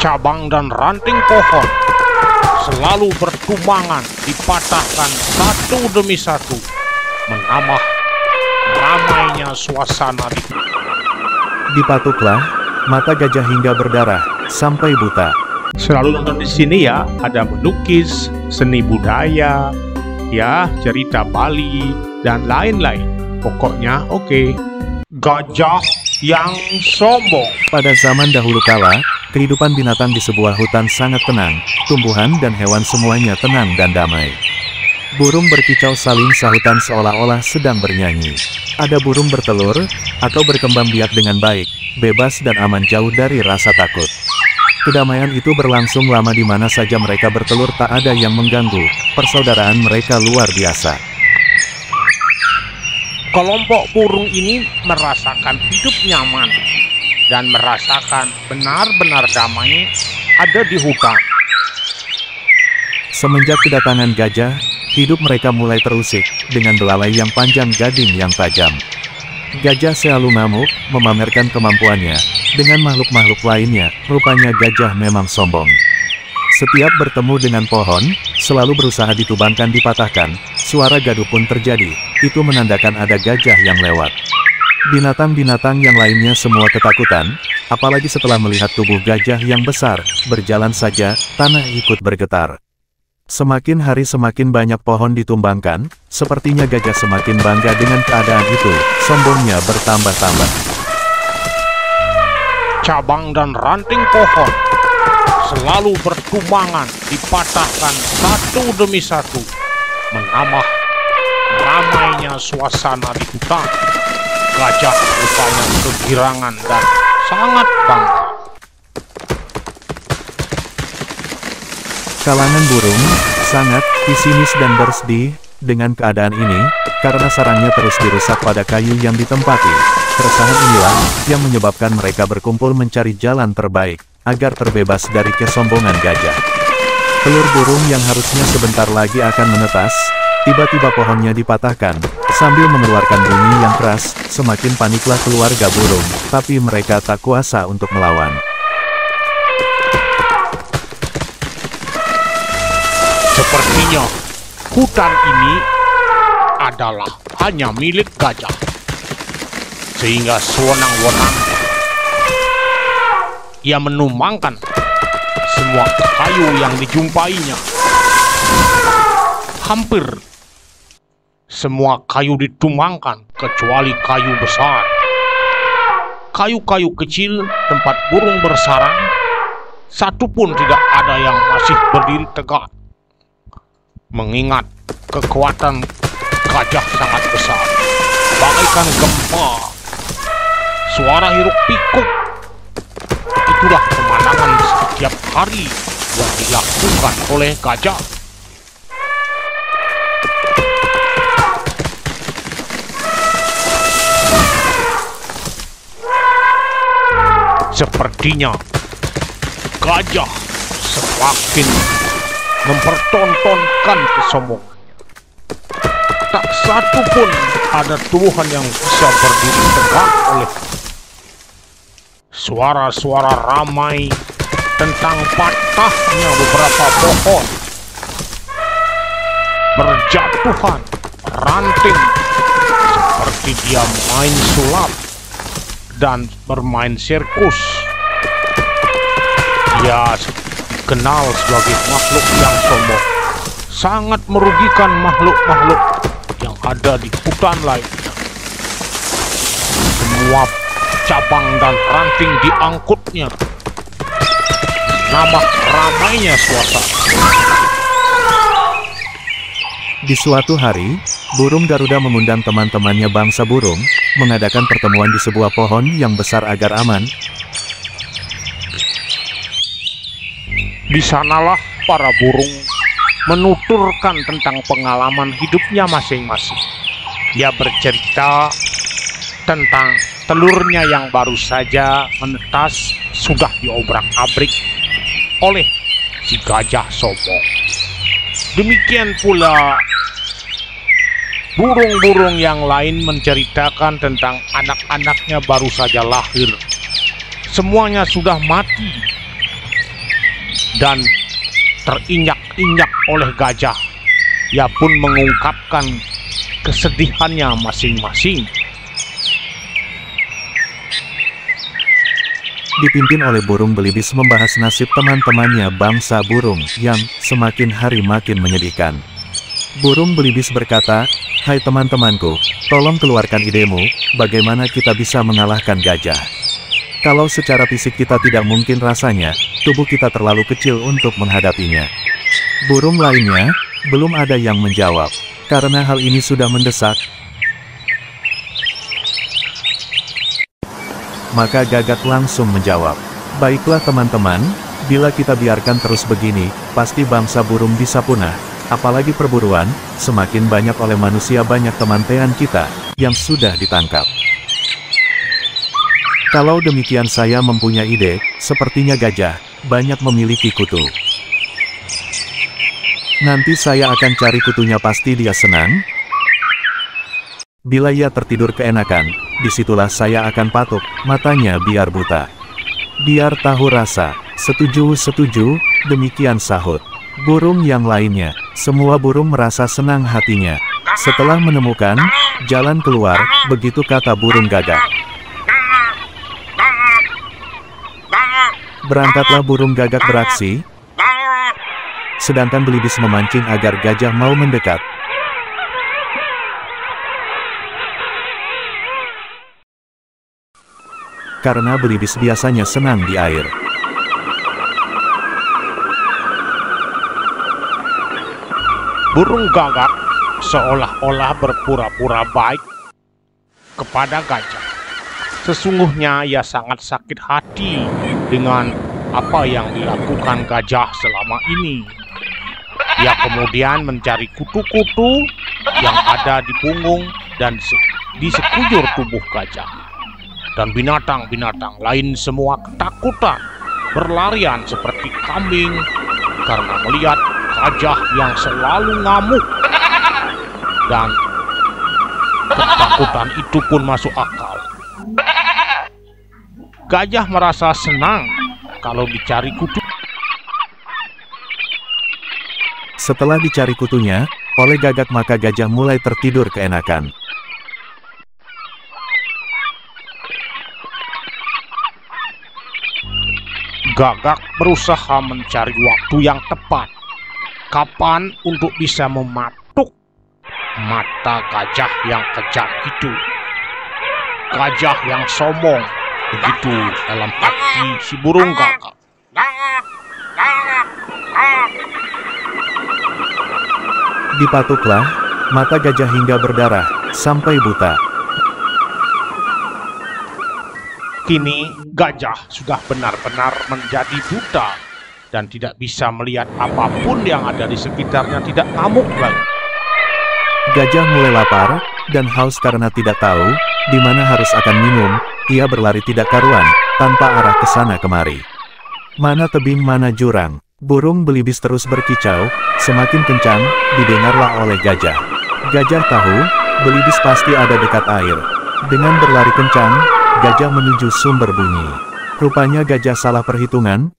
Cabang dan ranting pohon selalu bertumbangan, dipatahkan satu demi satu, menambah ramainya suasana Dipatuklah mata gajah hingga berdarah sampai buta. Selalu nonton di sini ya, ada melukis, seni budaya, ya, cerita Bali, dan lain-lain. Pokoknya oke. Gajah yang sombong. Pada zaman dahulu kala, kehidupan binatang di sebuah hutan sangat tenang, tumbuhan dan hewan semuanya tenang dan damai. Burung berkicau saling sahutan seolah-olah sedang bernyanyi. Ada burung bertelur, atau berkembang biak dengan baik, bebas dan aman jauh dari rasa takut. Kedamaian itu berlangsung lama di mana saja mereka bertelur tak ada yang mengganggu, persaudaraan mereka luar biasa. Kelompok burung ini merasakan hidup nyaman dan merasakan benar-benar damai ada di hutan. Semenjak kedatangan gajah, hidup mereka mulai terusik, dengan belalai yang panjang gading yang tajam. Gajah selalu ngamuk, memamerkan kemampuannya. Dengan makhluk-makhluk lainnya, rupanya gajah memang sombong. Setiap bertemu dengan pohon, selalu berusaha ditumbangkan dipatahkan, suara gaduh pun terjadi, itu menandakan ada gajah yang lewat. Binatang-binatang yang lainnya semua ketakutan, apalagi setelah melihat tubuh gajah yang besar, berjalan saja, tanah ikut bergetar. Semakin hari semakin banyak pohon ditumbangkan, sepertinya gajah semakin bangga dengan keadaan itu, sombongnya bertambah-tambah. Cabang dan ranting pohon selalu bertumbangan, dipatahkan satu demi satu, menambah ramainya suasana di hutan. Gajah rupanya kegirangan dan sangat bangga. Kalangan burung sangat pesimis dan bersedih dengan keadaan ini, karena sarangnya terus dirusak pada kayu yang ditempati. Keresahan inilah yang menyebabkan mereka berkumpul mencari jalan terbaik, agar terbebas dari kesombongan gajah. Telur burung yang harusnya sebentar lagi akan menetas, tiba-tiba pohonnya dipatahkan, sambil mengeluarkan bunyi yang keras, semakin paniklah keluarga burung, tapi mereka tak kuasa untuk melawan. Sepertinya hutan ini adalah hanya milik gajah, sehingga sewenang-wenang ia menumbangkan semua kayu yang dijumpainya. Hampir semua kayu ditumbangkan kecuali kayu besar. Kayu-kayu kecil tempat burung bersarang, satu pun tidak ada yang masih berdiri tegak. Mengingat kekuatan gajah sangat besar, bagaikan gempa, suara hiruk pikuk, itulah pemandangan setiap hari yang dilakukan oleh gajah. Sepertinya gajah semakin mempertontonkan kesombongannya. Tak satu pun ada tumbuhan yang bisa berdiri tegak oleh suara-suara ramai tentang patahnya beberapa pohon, berjatuhan ranting seperti dia main sulap dan bermain sirkus. Dia dikenal sebagai makhluk yang sombong, sangat merugikan makhluk-makhluk yang ada di hutan lainnya. Semua cabang dan ranting diangkutnya, nambah ramainya suasana. Di suatu hari, burung Garuda mengundang teman-temannya bangsa burung, mengadakan pertemuan di sebuah pohon yang besar agar aman. Di sanalah para burung menuturkan tentang pengalaman hidupnya masing-masing. Dia bercerita tentang telurnya yang baru saja menetas sudah diobrak-abrik oleh si gajah sombong. Demikian pula burung-burung yang lain menceritakan tentang anak-anaknya baru saja lahir. Semuanya sudah mati dan terinjak-injak oleh gajah. Ia pun mengungkapkan kesedihannya masing-masing. Dipimpin oleh burung belibis membahas nasib teman-temannya bangsa burung yang semakin hari makin menyedihkan. Burung belibis berkata, "Hai teman-temanku, tolong keluarkan idemu, bagaimana kita bisa mengalahkan gajah. Kalau secara fisik kita tidak mungkin rasanya, tubuh kita terlalu kecil untuk menghadapinya." Burung lainnya, belum ada yang menjawab. Karena hal ini sudah mendesak, maka Gagak langsung menjawab, "Baiklah teman-teman, bila kita biarkan terus begini, pasti bangsa burung bisa punah. Apalagi perburuan, semakin banyak oleh manusia banyak teman-teman kita, yang sudah ditangkap. Kalau demikian saya mempunyai ide, sepertinya gajah, banyak memiliki kutu. Nanti saya akan cari kutunya, pasti dia senang. Bila ia tertidur keenakan, disitulah saya akan patuk matanya biar buta. Biar tahu rasa." "Setuju, setuju," demikian sahut burung yang lainnya. Semua burung merasa senang hatinya. Setelah menemukan jalan keluar, begitu kata burung Gagak. Berangkatlah burung Gagak beraksi, sedangkan belibis memancing agar gajah mau mendekat. Karena belibis biasanya senang di air. Burung Gagak seolah-olah berpura-pura baik kepada gajah. Sesungguhnya ia sangat sakit hati dengan apa yang dilakukan gajah selama ini. Ia kemudian mencari kutu-kutu yang ada di punggung dan di sekujur tubuh gajah. Dan binatang-binatang lain semua ketakutan, berlarian seperti kambing karena melihat gajah yang selalu ngamuk. Dan ketakutan itu pun masuk akal. Gajah merasa senang kalau dicari kutu. Setelah dicari kutunya oleh Gagak, maka gajah mulai tertidur keenakan. Gagak berusaha mencari waktu yang tepat. Kapan untuk bisa mematuk mata gajah yang kejam itu. Gajah yang sombong, begitu dalam hati si burung Gagak. Dipatuklah mata gajah hingga berdarah, sampai buta. Kini gajah sudah benar-benar menjadi buta dan tidak bisa melihat apapun yang ada di sekitarnya, tidak ngamuk lagi. Gajah mulai lapar dan haus karena tidak tahu di mana harus akan minum. Ia berlari tidak karuan, tanpa arah ke sana kemari. Mana tebing mana jurang, burung belibis terus berkicau, semakin kencang didengarlah oleh gajah. Gajah tahu belibis pasti ada dekat air. Dengan berlari kencang, gajah menuju sumber bunyi. Rupanya gajah salah perhitungan.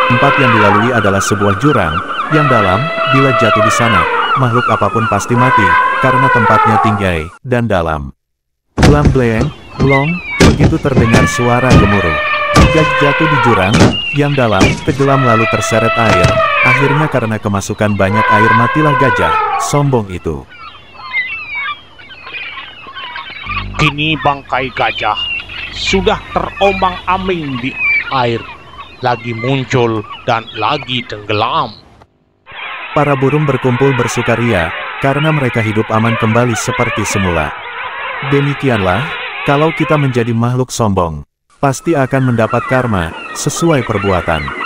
Tempat yang dilalui adalah sebuah jurang yang dalam. Bila jatuh di sana, makhluk apapun pasti mati karena tempatnya tinggi dan dalam. Blang-bleng, blong, begitu terdengar suara gemuruh. Gajah jatuh di jurang yang dalam, tenggelam lalu terseret air. Akhirnya karena kemasukan banyak air matilah gajah sombong itu. Kini bangkai gajah sudah terombang-ambing di air, lagi muncul dan lagi tenggelam. Para burung berkumpul bersukaria, karena mereka hidup aman kembali seperti semula. Demikianlah, kalau kita menjadi makhluk sombong, pasti akan mendapat karma sesuai perbuatan.